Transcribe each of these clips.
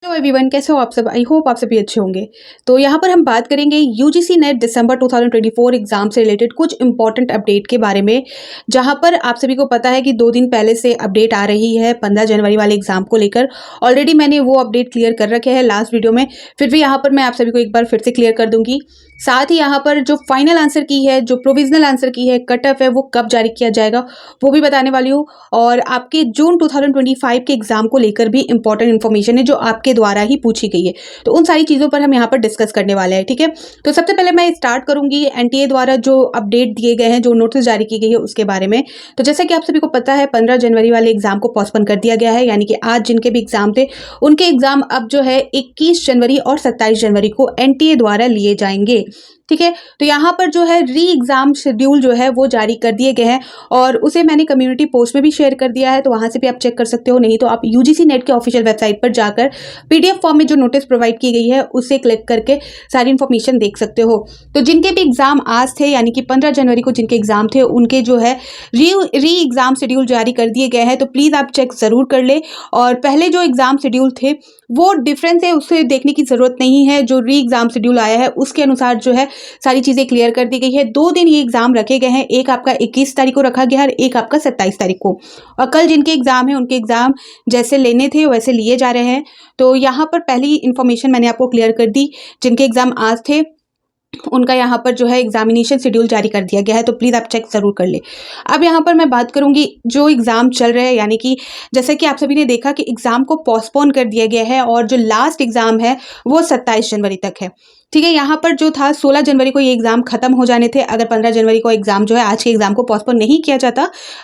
Hello everyone, कैसे हो आप सब। आई होप आप सभी अच्छे होंगे। तो यहाँ पर हम बात करेंगे यूजीसी नेट दिसंबर 2024 एग्जाम से रिलेटेड कुछ इंपॉर्टेंट अपडेट के बारे में, जहाँ पर आप सभी को पता है कि 2 दिन पहले से अपडेट आ रही है 15 जनवरी वाले एग्जाम को लेकर। ऑलरेडी मैंने वो अपडेट क्लियर कर रखे हैं लास्ट वीडियो में, फिर भी यहाँ पर मैं आप सभी को एक बार फिर से क्लियर कर दूंगी। साथ ही यहाँ पर जो फाइनल आंसर की है, जो प्रोविजनल आंसर की है, कट ऑफ है, वो कब जारी किया जाएगा वो भी बताने वाली हूँ। और आपके जून 2025 के एग्जाम को लेकर भी इंपॉर्टेंट इन्फॉर्मेशन है जो आपके द्वारा ही पूछी गई है, तो उन सारी चीज़ों पर हम यहाँ पर डिस्कस करने वाले हैं। ठीक है, तो सबसे पहले मैं स्टार्ट करूंगी एनटीए द्वारा जो अपडेट दिए गए हैं, जो नोटिस जारी की गई है उसके बारे में। तो जैसा कि आप सभी को पता है 15 जनवरी वाले एग्जाम को पोस्टपोन कर दिया गया है, यानी कि आज जिनके भी एग्जाम थे उनके एग्जाम अब जो है 21 जनवरी और 27 जनवरी को एनटीए द्वारा लिए जाएंगे। ठीक है, तो यहाँ पर जो है री एग्जाम शेड्यूल जो है वो जारी कर दिए गए हैं और उसे मैंने कम्युनिटी पोस्ट में भी शेयर कर दिया है, तो वहाँ से भी आप चेक कर सकते हो। नहीं तो आप यूजीसी नेट के ऑफिशियल वेबसाइट पर जाकर पीडीएफ फॉर्म में जो नोटिस प्रोवाइड की गई है उसे क्लिक करके सारी इन्फॉर्मेशन देख सकते हो। तो जिनके भी एग्जाम आज थे, यानी कि 15 जनवरी को जिनके एग्जाम थे, उनके जो है री एग्जाम शेड्यूल जारी कर दिए गए हैं, तो प्लीज़ आप चेक ज़रूर कर ले। और पहले जो एग्जाम शेड्यूल थे वो डिफरेंस है, उसे देखने की ज़रूरत नहीं है। जो री एग्जाम शेड्यूल आया है उसके अनुसार जो है सारी चीज़ें क्लियर कर दी गई है। 2 दिन ये एग्जाम रखे गए हैं, एक आपका 21 तारीख को रखा गया है और एक आपका 27 तारीख को। और कल जिनके एग्जाम है उनके एग्जाम जैसे लेने थे वैसे लिए जा रहे हैं। तो यहाँ पर पहली इन्फॉर्मेशन मैंने आपको क्लियर कर दी। जिनके एग्जाम आज थे उनका यहाँ पर जो है एग्जामिनेशन शेड्यूल जारी कर दिया गया है, तो प्लीज़ आप चेक ज़रूर कर ले। अब यहाँ पर मैं बात करूँगी जो एग्ज़ाम चल रहे हैं, यानी कि जैसे कि आप सभी ने देखा कि एग्ज़ाम को पोस्टपोन कर दिया गया है और जो लास्ट एग्ज़ाम है वो 27 जनवरी तक है। ठीक है, यहाँ पर जो था 16 जनवरी को ये एग्ज़ाम ख़त्म हो जाने थे। अगर 15 जनवरी को एग्ज़ाम जो है आज के एग्ज़ाम को पोस्टपोन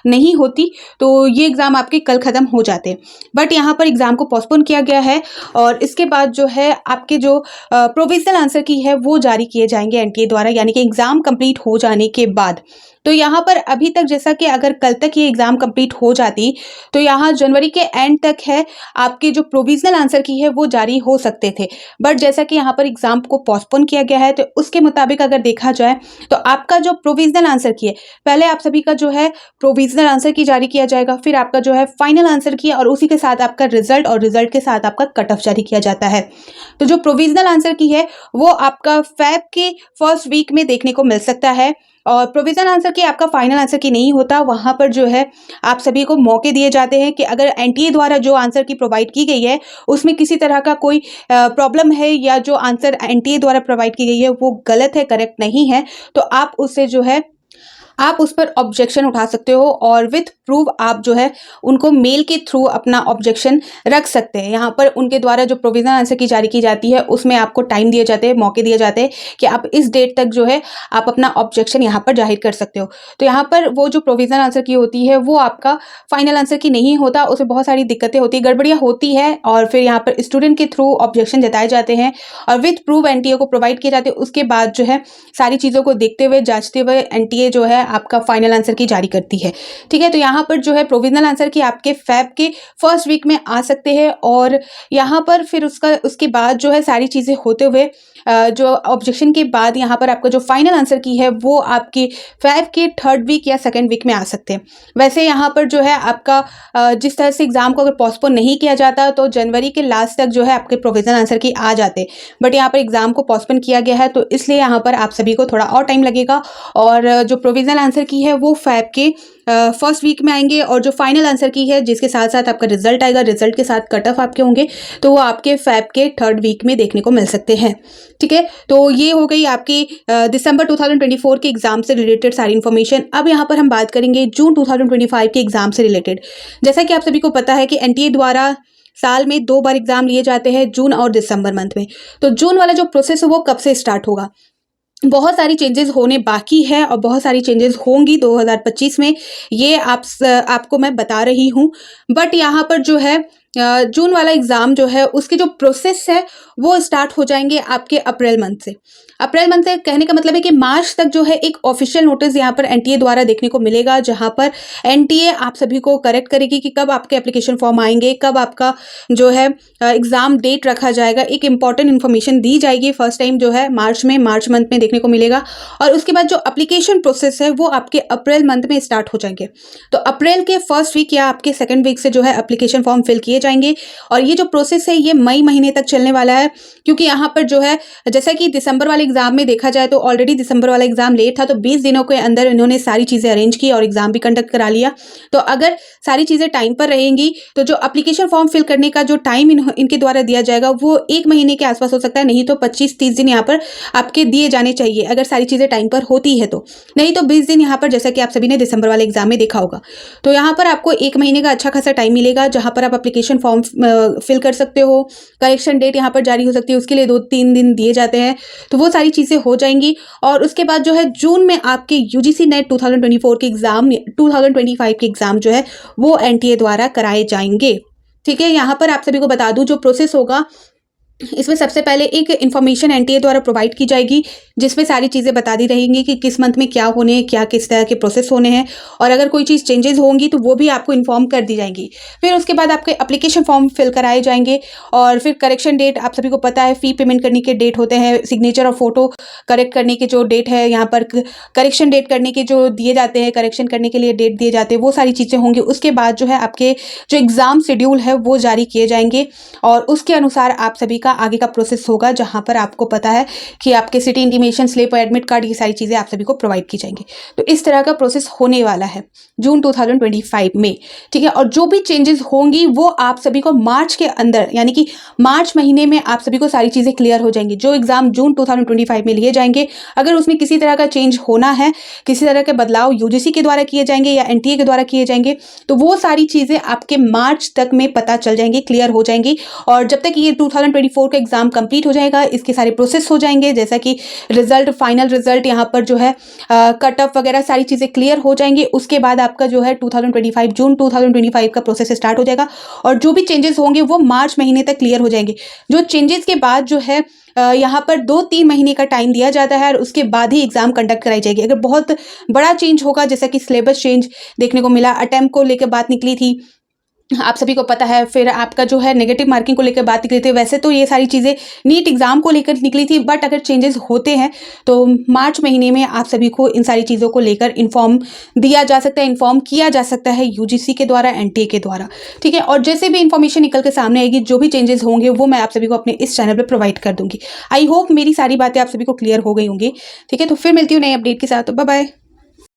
नहीं होती तो ये एग्ज़ाम आपके कल ख़त्म हो जाते, बट यहाँ पर एग्ज़ाम को पोस्टपोन किया गया है। और इसके बाद जो है आपके जो प्रोविजनल आंसर की है वो जारी किए जाएंगे एनटीए द्वारा, यानी कि एग्ज़ाम कंप्लीट हो जाने के बाद। तो यहाँ पर अभी तक जैसा कि अगर कल तक ये एग्ज़ाम कंप्लीट हो जाती तो यहाँ जनवरी के एंड तक है आपके जो प्रोविजनल आंसर की है वो जारी हो सकते थे, बट जैसा कि यहाँ पर एग्ज़ाम को पोस्टपोन किया गया है तो उसके मुताबिक अगर देखा जाए तो आपका जो प्रोविजनल आंसर की है, पहले आप सभी का जो है प्रोविजनल आंसर की जारी किया जाएगा, फिर आपका जो है फाइनल आंसर की और उसी के साथ आपका रिजल्ट और रिजल्ट के साथ आपका कट ऑफ जारी किया जाता है। तो जो प्रोविजनल आंसर की है वो आपका फेब के फर्स्ट वीक में देखने को मिल सकता है और प्रोविजनल आंसर की आपका फाइनल आंसर की नहीं होता। वहाँ पर जो है आप सभी को मौके दिए जाते हैं कि अगर एनटीए द्वारा जो आंसर की प्रोवाइड की गई है उसमें किसी तरह का कोई प्रॉब्लम है या जो आंसर एनटीए द्वारा प्रोवाइड की गई है वो गलत है, करेक्ट नहीं है, तो आप उससे जो है आप उस पर ऑब्जेक्शन उठा सकते हो और विथ प्रूफ आप जो है उनको मेल के थ्रू अपना ऑब्जेक्शन रख सकते हैं। यहाँ पर उनके द्वारा जो प्रोविजनल आंसर की जारी की जाती है उसमें आपको टाइम दिए जाते हैं, मौके दिए जाते हैं कि आप इस डेट तक जो है आप अपना ऑब्जेक्शन यहाँ पर जाहिर कर सकते हो। तो यहाँ पर वो जो प्रोविजनल आंसर की होती है वो आपका फाइनल आंसर की नहीं होता, उसमें बहुत सारी दिक्कतें होती है, गड़बड़ियाँ होती है और फिर यहाँ पर स्टूडेंट के थ्रू ऑब्जेक्शन जताए जाते हैं और विथ प्रूफ एनटीए को प्रोवाइड किए जाते हैं। उसके बाद जो है सारी चीज़ों को देखते हुए जांचते हुए एनटीए जो है आपका फाइनल आंसर की जारी करती है। ठीक है, तो यहाँ पर जो है प्रोविजनल आंसर की आपके फेब के फर्स्ट वीक में आ सकते हैं और यहाँ पर फिर उसके बाद जो है सारी चीज़ें होते हुए जो ऑब्जेक्शन के बाद यहाँ पर आपका जो फाइनल आंसर की है वो आपकी फेब के थर्ड वीक या सेकेंड वीक में आ सकते हैं। वैसे यहाँ पर जो है आपका जिस तरह से एग्जाम को अगर पोस्टपोन नहीं किया जाता तो जनवरी के लास्ट तक जो है आपके प्रोविजनल आंसर की आ जाते, बट यहाँ पर एग्जाम को पोस्टपोन किया गया है तो इसलिए यहाँ पर आप सभी को थोड़ा और टाइम लगेगा और जो प्रोविजनल आंसर की है वो फेब के फर्स्ट वीक में आएंगे और जो फाइनल आंसर की है जिसके साथ साथ आपका रिजल्ट आएगा, रिजल्ट के साथ कट ऑफ आपके होंगे, तो वो आपके फेब के थर्ड वीक में देखने को मिल सकते हैं। ठीक है, तो ये हो गई आपकी दिसंबर 2024 के एग्जाम से रिलेटेड सारी इन्फॉर्मेशन। अब यहाँ पर हम बात करेंगे जून 2025 के एग्जाम से रिलेटेड। जैसा कि आप सभी को पता है कि एनटीए द्वारा साल में 2 बार एग्जाम लिए जाते हैं, जून और दिसंबर मंथ में। तो जून वाला जो प्रोसेस है वो कब से स्टार्ट होगा? बहुत सारी चेंजेस होने बाकी है और बहुत सारी चेंजेस होंगी 2025 में, ये आपको मैं बता रही हूँ। बट यहाँ पर जो है जून वाला एग्ज़ाम जो है उसके जो प्रोसेस है वो स्टार्ट हो जाएंगे आपके अप्रैल मंथ से। अप्रैल मंथ से कहने का मतलब है कि मार्च तक जो है एक ऑफिशियल नोटिस यहाँ पर एनटीए द्वारा देखने को मिलेगा, जहाँ पर एनटीए आप सभी को करेक्ट करेगी कि कब आपके एप्लीकेशन फॉर्म आएंगे, कब आपका जो है एग्ज़ाम डेट रखा जाएगा। एक इंपॉर्टेंट इन्फॉर्मेशन दी जाएगी फर्स्ट टाइम जो है मार्च मंथ में देखने को मिलेगा और उसके बाद जो एप्लीकेशन प्रोसेस है वो आपके अप्रैल मंथ में स्टार्ट हो जाएंगे। तो अप्रैल के फर्स्ट वीक या आपके सेकेंड वीक से जो है एप्लीकेशन फॉर्म फिल किए जाएंगे। और ये जो प्रोसेस है ये मई महीने तक चलने वाला है, क्योंकि यहाँ पर जो है जैसा कि दिसंबर वाले एग्जाम में देखा जाए तो ऑलरेडी दिसंबर वाला एग्जाम लेट था, तो 20 दिनों के अंदर इन्होंने सारी चीज़ें अरेंज की और एग्जाम भी कंडक्ट करा लिया। तो अगर सारी चीज़ें टाइम पर रहेंगी तो जो एप्लीकेशन फॉर्म फिल करने का जो टाइम इनके द्वारा दिया जाएगा वो 1 महीने के आसपास हो सकता है, नहीं तो 25-30 दिन यहाँ पर आपके दिए जाने चाहिए अगर सारी चीज़ें टाइम पर होती है तो, नहीं तो 20 दिन यहाँ पर, जैसा कि आप सभी ने दिसंबर वाले एग्जाम में देखा होगा। तो यहाँ पर आपको 1 महीने का अच्छा खासा टाइम मिलेगा जहाँ पर आप एप्लीकेशन फॉर्म फिल कर सकते हो। करेक्शन डेट यहाँ पर जारी हो सकती है, उसके लिए 2-3 दिन दिए जाते हैं, तो वो सारी चीज़ें हो जाएंगी। और उसके बाद जो है जून में आपके यूजीसी नेट 2024 के एग्जाम 2025 के एग्जाम जो है वो एनटीए द्वारा कराए जाएंगे। ठीक है, यहाँ पर आप सभी को बता दूं जो प्रोसेस होगा इसमें सबसे पहले एक इन्फॉर्मेशन एनटीए द्वारा प्रोवाइड की जाएगी जिसमें सारी चीज़ें बता दी रहेंगी कि किस मंथ में क्या होने हैं, क्या किस तरह के प्रोसेस होने हैं, और अगर कोई चीज़ चेंजेस होंगी तो वो भी आपको इन्फॉर्म कर दी जाएंगी। फिर उसके बाद आपके एप्लीकेशन फॉर्म फिल कराए जाएंगे और फिर करेक्शन डेट, आप सभी को पता है फ़ी पेमेंट करने के डेट होते हैं, सिग्नेचर और फोटो करेक्ट करने के जो डेट है, यहाँ पर करेक्शन डेट करने के जो दिए जाते हैं, करेक्शन करने के लिए डेट दिए जाते हैं, वो सारी चीज़ें होंगी। उसके बाद जो है आपके जो एग्ज़ाम शेड्यूल है वो जारी किए जाएंगे और उसके अनुसार आप सभी आगे का प्रोसेस होगा, जहां पर आपको पता है कि आपके सिटी इंटीमेशन स्लिप और एडमिट कार्ड, ये सारी चीजें आप सभी को प्रोवाइड की जाएंगी। तो इस तरह का प्रोसेस होने वाला है जून 2025 में। ठीक है, और जो भी चेंजेस होंगी वो आप सभी को मार्च के अंदर, यानी कि मार्च महीने में आप सभी को सारी चीजें क्लियर हो जाएंगी। जो एग्जाम जून 2025 में लिए जाएंगे, अगर उसमें किसी तरह का चेंज होना है, किसी तरह के बदलाव यूजीसी के द्वारा किए जाएंगे या एनटीए के द्वारा किए जाएंगे, तो वो सारी चीजें आपके मार्च तक में पता चल जाएंगी, क्लियर हो जाएंगी। और जब तक ये 2024 का एग्जाम कंप्लीट हो जाएगा, इसके सारे प्रोसेस हो जाएंगे, जैसा कि रिजल्ट, फाइनल रिजल्ट, यहाँ पर जो है कट ऑफ वगैरह सारी चीज़ें क्लियर हो जाएंगी। उसके बाद आपका जो है 2025 जून 2025 का प्रोसेस स्टार्ट हो जाएगा और जो भी चेंजेस होंगे वो मार्च महीने तक क्लियर हो जाएंगे। जो चेंजेस के बाद जो है यहाँ पर 2-3 महीने का टाइम दिया जाता है और उसके बाद ही एग्जाम कंडक्ट कराई जाएगी। अगर बहुत बड़ा चेंज होगा, जैसा कि सिलेबस चेंज देखने को मिला, अटेम्प्ट को लेकर बात निकली थी, आप सभी को पता है, फिर आपका जो है नेगेटिव मार्किंग को लेकर बात निकली थी, वैसे तो ये सारी चीज़ें नीट एग्जाम को लेकर निकली थी, बट अगर चेंजेस होते हैं तो मार्च महीने में आप सभी को इन सारी चीज़ों को लेकर इन्फॉर्म दिया जा सकता है, इन्फॉर्म किया जा सकता है यूजीसी के द्वारा, एनटीए के द्वारा। ठीक है, और जैसे भी इन्फॉर्मेशन निकल के सामने आएगी, जो भी चेंजेस होंगे वो मैं आप सभी को अपने इस चैनल पर प्रोवाइड कर दूंगी। आई होप मेरी सारी बातें आप सभी को क्लियर हो गई होंगी। ठीक है, तो फिर मिलती हूँ नई अपडेट के साथ। Bye bye.